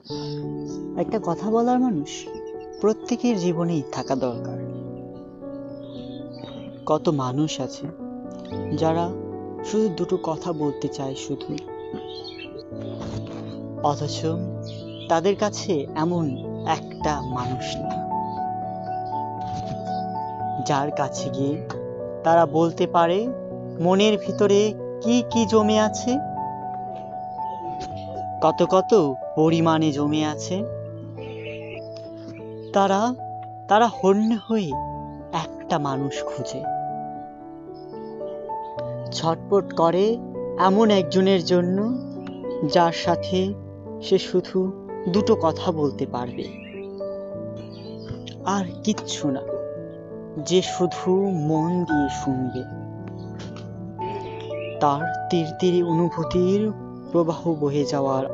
একটা কথা বলার মানুষ প্রত্যেকের জীবনেই থাকা দরকার। কত মানুষ আছে যারা শুধু দুটো কথা বলতে চায় শুধু, অথচ তাদের কাছে এমন একটা মানুষ নেই যার কাছে গিয়ে তারা বলতে পারে মনের ভিতরে কি কি জমে আছে, কত কত পরিমাণে জমে আছে। তারা তারা হন্য হয়ে একটা মানুষ খুঁজে, ছটপট করে এমন একজনের জন্য যার সাথে সে শুধু দুটো কথা বলতে পারবে, আর কিচ্ছু না, যে শুধু মন দিয়ে শুনবে। তার তীর তীরে অনুভূতির প্রবাহ বহে যাওয়ার